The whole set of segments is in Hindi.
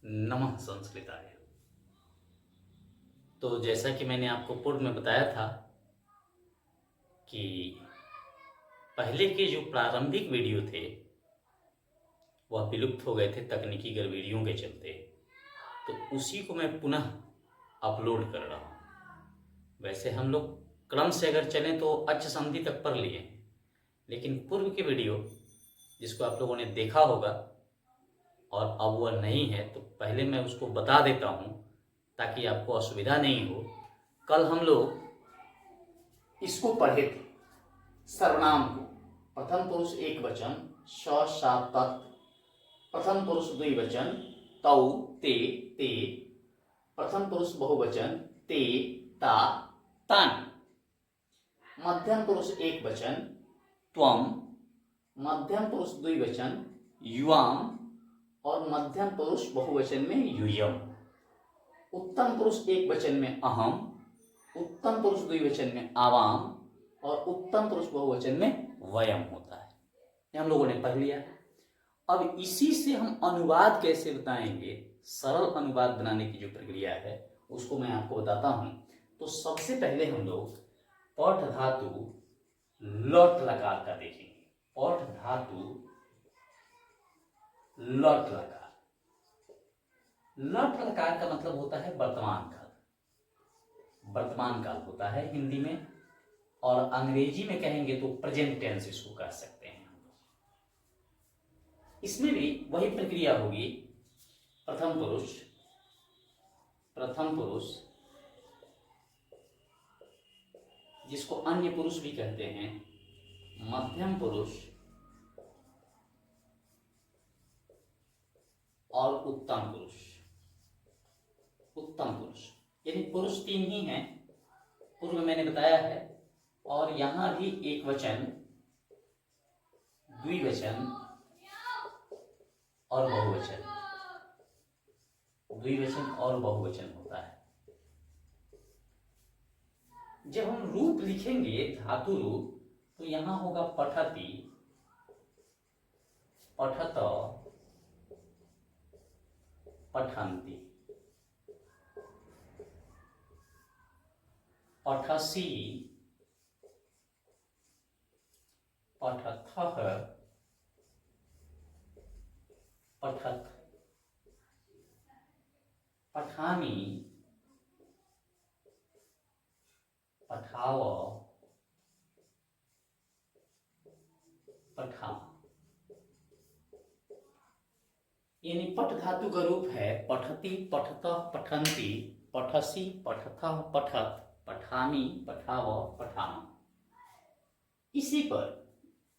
नमः संस्कृताय। तो जैसा कि मैंने आपको पूर्व में बताया था कि पहले के जो प्रारंभिक वीडियो थे वह विलुप्त हो गए थे तकनीकी गड़बड़ियों के चलते, तो उसी को मैं पुनः अपलोड कर रहा हूँ। वैसे हम लोग क्रम से अगर चलें तो अच्छ संधि तक पढ़ लिए हैं, लेकिन पूर्व के वीडियो जिसको आप लोगों ने देखा होगा और अब वह नहीं है, तो पहले मैं उसको बता देता हूँ ताकि आपको असुविधा नहीं हो। कल हम लोग इसको पढ़े थे, सर्वनाम को। प्रथम पुरुष एक वचन श सा तत्, प्रथम पुरुष द्विवचन तौ ते ते, प्रथम पुरुष बहुवचन ते ता तान, मध्यम पुरुष एक वचन त्वम, मध्यम पुरुष द्विवचन युवाम और मध्यम पुरुष बहुवचन में यूयम, उत्तम पुरुष एक वचन में अहम, उत्तम पुरुष द्विवचन में आवाम और उत्तम पुरुष बहुवचन में वयम होता है। ये हम लोगों ने पढ़ लिया। अब इसी से हम अनुवाद कैसे बताएंगे, सरल अनुवाद बनाने की जो प्रक्रिया है उसको मैं आपको बताता हूं। तो सबसे पहले हम लोग पठ धातु लट लकार का देखेंगे। पठ धातु लट लकार। लट लकार का मतलब होता है वर्तमान काल। वर्तमान काल होता है हिंदी में, और अंग्रेजी में कहेंगे तो प्रेजेंट टेंस इसको कह सकते हैं हम लोग। इसमें भी वही प्रक्रिया होगी। प्रथम पुरुष जिसको अन्य पुरुष भी कहते हैं, मध्यम पुरुष और उत्तम पुरुष। उत्तम पुरुष यानी पुरुष तीन ही हैं, पूर्व में मैंने बताया है। और यहां भी एक वचन, द्विवचन और बहुवचन, द्विवचन और बहुवचन होता है। जब हम रूप लिखेंगे धातु रूप, तो यहां होगा पठति, पठत, पठन्ति, पठसि, पठथः, पठत, पठामि, पठाव, पठाम। यानी पठ धातु का रूप है पठति, पठतः, पठन्ति, पठसि, पठथः, पठत, पठामि, पठाव, पठाम। इसी पर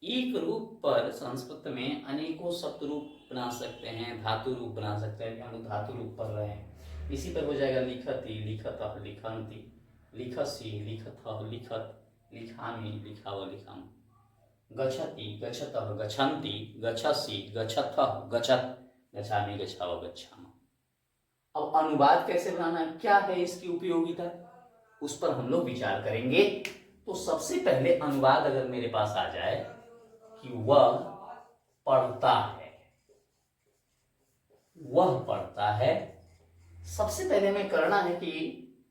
एक रूप पर संस्कृत में अनेकों शब्द रूप बना सकते हैं, धातु रूप बना सकते हैं। हम लोग धातु रूप पढ़ रहे हैं। इसी पर हो जाएगा लिखति, लिखतः, लिखन्ति, लिखसि, लिखथः, लिखत, लिखामि, लिखाव, लिखाम, गच्छति, गच्छतः, गच्छन्ति, गच्छसि, गच्छथः, गच्छत, गच्छामि, गच्छाव, गच्छाम। अब अनुवाद कैसे बनाना है, क्या है इसकी उपयोगिता, उस पर हम लोग विचार करेंगे। तो सबसे पहले अनुवाद अगर मेरे पास आ जाए कि वह पढ़ता है, वह पढ़ता है, सबसे पहले हमें करना है कि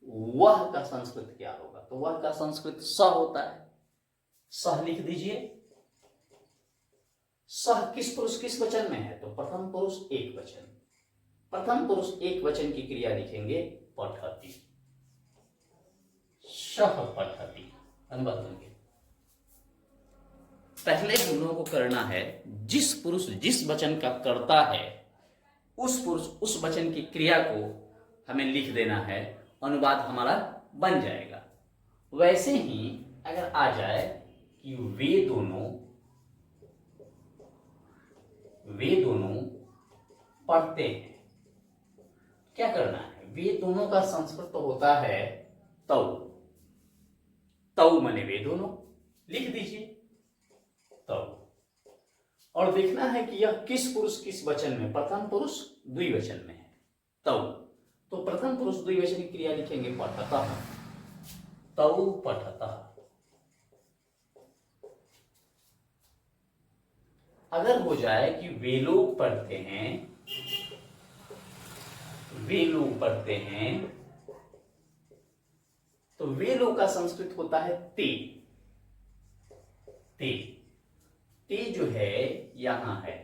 वह का संस्कृत क्या होगा। तो वह का संस्कृत स होता है। सह लिख दीजिए। सह किस पुरुष किस वचन में है, तो प्रथम पुरुष एक वचन। प्रथम पुरुष एक वचन की क्रिया लिखेंगे पठति, सह पठति। अनुवाद करेंगे। पहले हम लोगों को करना है, जिस पुरुष जिस वचन का करता है उस पुरुष उस वचन की क्रिया को हमें लिख देना है, अनुवाद हमारा बन जाएगा। वैसे ही अगर आ जाए कि वे दोनों पढ़ते हैं, क्या करना है, वे दोनों का संस्कृत तो होता है तौ। तौ माने वे दोनों, लिख दीजिए तौ। और देखना है कि यह किस पुरुष किस वचन में, प्रथम पुरुष द्विवचन में है तौ। तो प्रथम पुरुष द्विवचन की क्रिया लिखेंगे पठतः, तौ पठतः। अगर हो जाए कि वे लोग पढ़ते हैं, वे लोग पढ़ते हैं, तो वे लोग का संस्कृत होता है ते। ते ते जो है यहां है,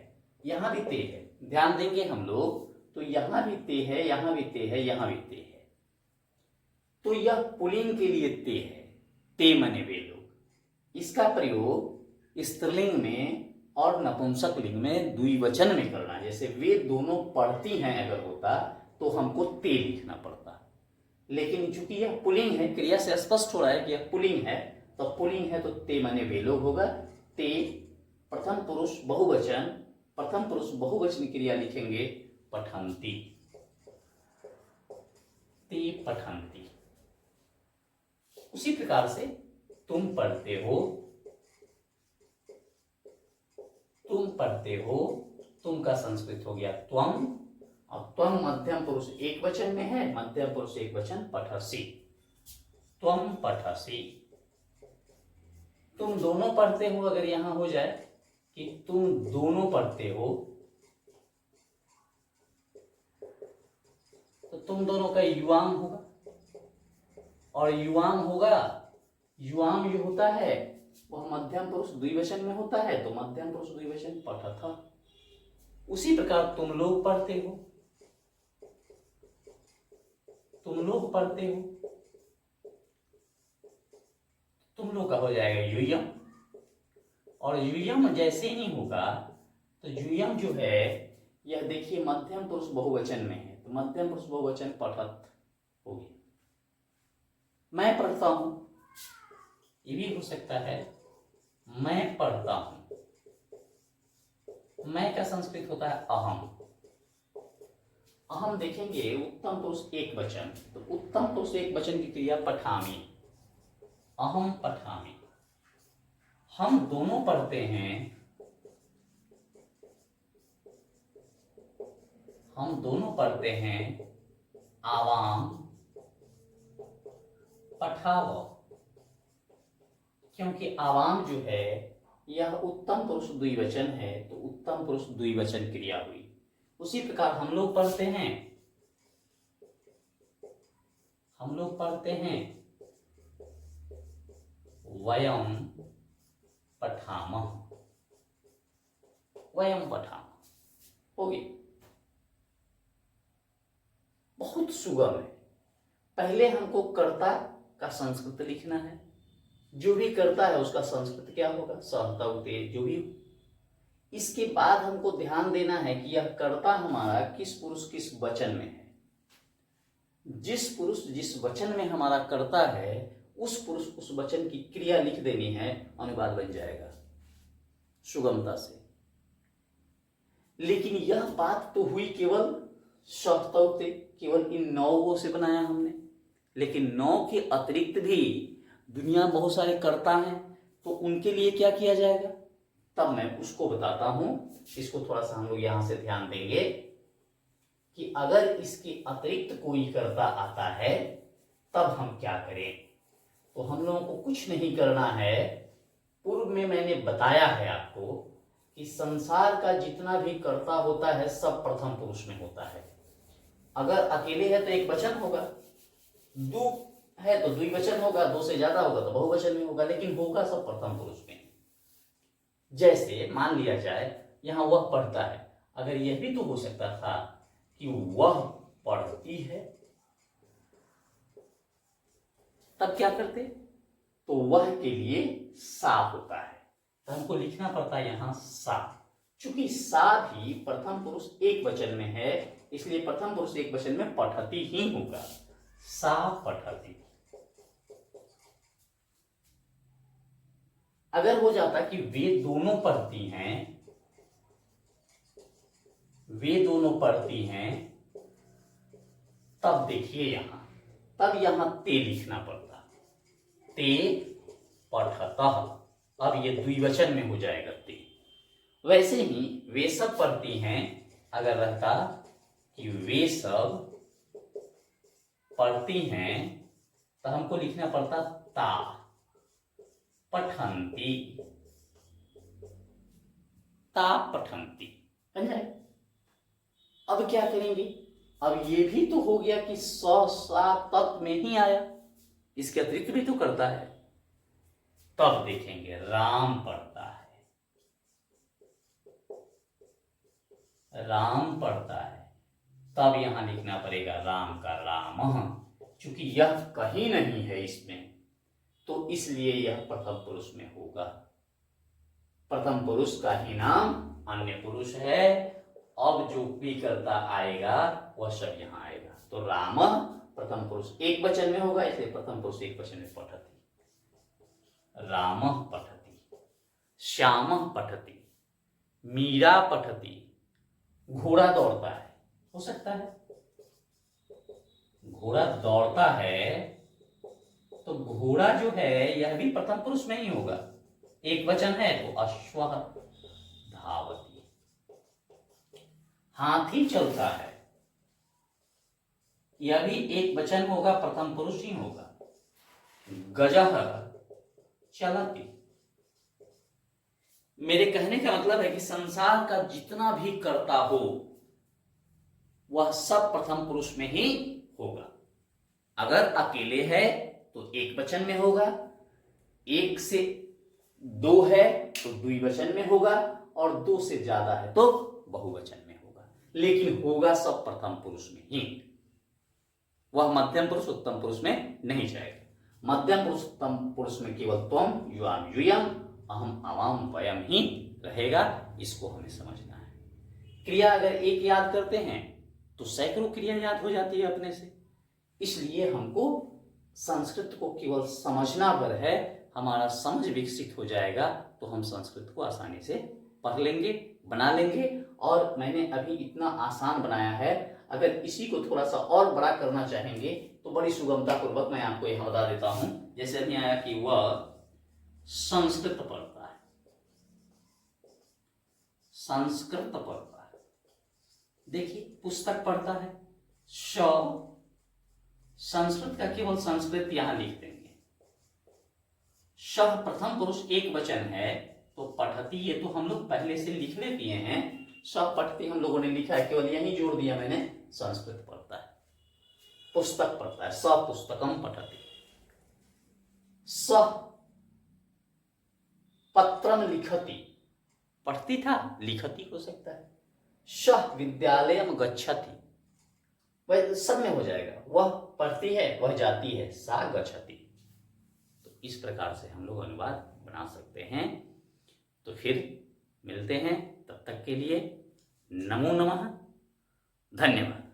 यहां भी ते है, ध्यान देंगे हम लोग तो यहां भी ते है, यहां भी ते है, यहां भी ते है, तो यह पुल्लिंग के लिए ते है। ते मने वे लोग। इसका प्रयोग स्त्रीलिंग में और नपुंसक लिंग में द्विवचन में करना, जैसे वे दोनों पढ़ती हैं अगर होता तो हमको ते लिखना पड़ता, लेकिन चूंकि यह पुल्लिंग है, क्रिया से स्पष्ट हो रहा है कि यह पुल्लिंग है, तो पुल्लिंग है तो ते माने वे लोग होगा। ते प्रथम पुरुष बहुवचन, प्रथम पुरुष बहुवचन क्रिया लिखेंगे पठन्ति, ते पठन्ति। उसी प्रकार से तुम पढ़ते हो, तुम पढ़ते हो, तुम का संस्कृत हो गया त्वम, और त्वम मध्यम पुरुष एक वचन में है, मध्यम पुरुष एक वचन पठसि, त्वम पठसि। तुम दोनों पढ़ते हो, अगर यहां हो जाए कि तुम दोनों पढ़ते हो, तो तुम दोनों का युवाम होगा, और युवाम होगा, युवाम जो होता है वह मध्यम पुरुष द्विवचन में होता है, तो मध्यम पुरुष द्विवचन पठथ। उसी प्रकार तुम लोग पढ़ते हो, तुम लोग पढ़ते हो, तुम लोग का हो जाएगा यूयम, और यूयम जैसे ही होगा तो यूयम जो है यह देखिए मध्यम पुरुष बहुवचन में है, तो मध्यम पुरुष बहुवचन पठत हो गया। मैं पढ़ता हूं, ये भी हो सकता है मैं पढ़ता हूं। मैं का संस्कृत होता है अहम। अहम देखेंगे उत्तम पुरुष एक वचन, तो उत्तम पुरुष एक वचन की क्रिया पठामि, अहम पठामि। हम दोनों पढ़ते हैं, हम दोनों पढ़ते हैं आवाम पठाव, क्योंकि आवाम जो है यह उत्तम पुरुष द्विवचन है, तो उत्तम पुरुष द्विवचन क्रिया हुई। उसी प्रकार हम लोग पढ़ते हैं, हम लोग पढ़ते हैं वयम पठामः, वयम पठामः हो गई। बहुत सुगम है। पहले हमको कर्ता का संस्कृत लिखना है, जो भी करता है उसका संस्कृत क्या होगा, सहतवते जो भी। इसके बाद हमको ध्यान देना है कि यह कर्ता हमारा किस पुरुष किस वचन में है। जिस पुरुष जिस वचन में हमारा कर्ता है उस पुरुष उस वचन की क्रिया लिख देनी है, अनुवाद बन जाएगा सुगमता से। लेकिन यह बात तो हुई केवल सहतवते, केवल इन 9 से बनाया हमने, लेकिन 9 के अतिरिक्त भी दुनिया बहुत सारे कर्ता हैं, तो उनके लिए क्या किया जाएगा तब मैं उसको बताता हूं। इसको थोड़ा सा हम लोग यहां से ध्यान देंगे कि अगर इसके अतिरिक्त कोई कर्ता आता है तब हम क्या करें। तो हम लोगों को कुछ नहीं करना है। पूर्व में मैंने बताया है आपको कि संसार का जितना भी कर्ता होता है सब प्रथम पुरुष में होता है। अगर अकेले है तो एक वचन होगा, दो है तो द्विवचन होगा, 2 से ज्यादा होगा तो बहुवचन में होगा, लेकिन होगा सब प्रथम पुरुष में। जैसे मान लिया जाए यहां वह पढ़ता है, अगर यह भी तो हो सकता था कि वह पढ़ती है, तब क्या करते, तो वह के लिए सा होता है, तो हमको लिखना पड़ता है यहां सा। चूंकि सा भी प्रथम पुरुष एक वचन में है, इसलिए प्रथम पुरुष एक वचन में पठती ही होगा, सा पठती। अगर हो जाता कि वे दोनों पढ़ती हैं, वे दोनों पढ़ती हैं, तब देखिए यहां, तब यहां ते लिखना पड़ता, ते पठतः। अब ये द्विवचन में हो जाएगा ते। वैसे ही वे सब पढ़ती हैं, अगर रहता कि वे सब पढ़ती हैं, तो हमको लिखना पड़ता ता पठन्ति, ता पठन्ति बन जाए। अब क्या करेंगे, अब ये भी तो हो गया कि स सा तत् में ही आया, इसके अतिरिक्त भी तो करता है। तब देखेंगे राम पढ़ता है, राम पढ़ता है, तब यहां लिखना पड़ेगा राम का रामः। चूंकि यह कहीं नहीं है इसमें, तो इसलिए यह प्रथम पुरुष में होगा। प्रथम पुरुष का ही नाम अन्य पुरुष है। अब जो विकर्ता आएगा वह सब यहां आएगा। तो राम प्रथम पुरुष एक वचन में होगा, इसलिए प्रथम पुरुष एक वचन में पठति। रामः पठति, श्यामः पठति, मीरा पठति। घोड़ा दौड़ता है, हो सकता है घोड़ा दौड़ता है, तो घोड़ा जो है यह भी प्रथम पुरुष में ही होगा। एक वचन है तो अश्वः धावति। हाथी चलता है, यह भी एक वचन होगा, प्रथम पुरुष ही होगा। गजः चलति। मेरे कहने का मतलब है कि संसार का जितना भी कर्ता हो वह सब प्रथम पुरुष में ही होगा। अगर अकेले है तो एक वचन में होगा, एक से दो है तो द्विवचन में होगा, और दो से ज्यादा है तो बहुवचन में होगा। लेकिन होगा सब प्रथम पुरुष में ही। वह मध्यम पुरुष उत्तम पुरुष में नहीं जाएगा। मध्यम पुरुष उत्तम पुरुष में केवल त्वम, युवाम, यूयम, अहम, अवाम, वयम ही रहेगा। इसको हमें समझना है। क्रिया अगर एक याद करते हैं तो सैकड़ों क्रिया याद हो जाती है अपने से। इसलिए हमको संस्कृत को केवल समझना भर है, हमारा समझ विकसित हो जाएगा तो हम संस्कृत को आसानी से पढ़ लेंगे, बना लेंगे। और मैंने अभी इतना आसान बनाया है, अगर इसी को थोड़ा सा और बड़ा करना चाहेंगे तो बड़ी सुगमता पूर्वक मैं आपको यहां बता देता हूं। जैसे अभी आया कि वह संस्कृत पढ़ता है, संस्कृत पढ़ता है। देखिए पुस्तक पढ़ता है, श संस्कृत का केवल संस्कृत यहां लिख देंगे। शह प्रथम पुरुष एक वचन है तो पठती, ये तो हम लोग पहले से लिखने दिए हैं। शह पठती हम लोगों ने लिखा है, केवल यही जोड़ दिया मैंने, संस्कृत पढ़ता है। पुस्तक पढ़ता है, स पुस्तकम पठती। स पत्रम लिखति, पढ़ती था, लिखती हो सकता है। शह विद्यालयम गच्छति, वह सब में हो जाएगा। वह पढ़ती है, वह जाती है, सा गच्छति। तो इस प्रकार से हम लोग अनुवाद बना सकते हैं। तो फिर मिलते हैं, तब तक के लिए नमो नमः, धन्यवाद।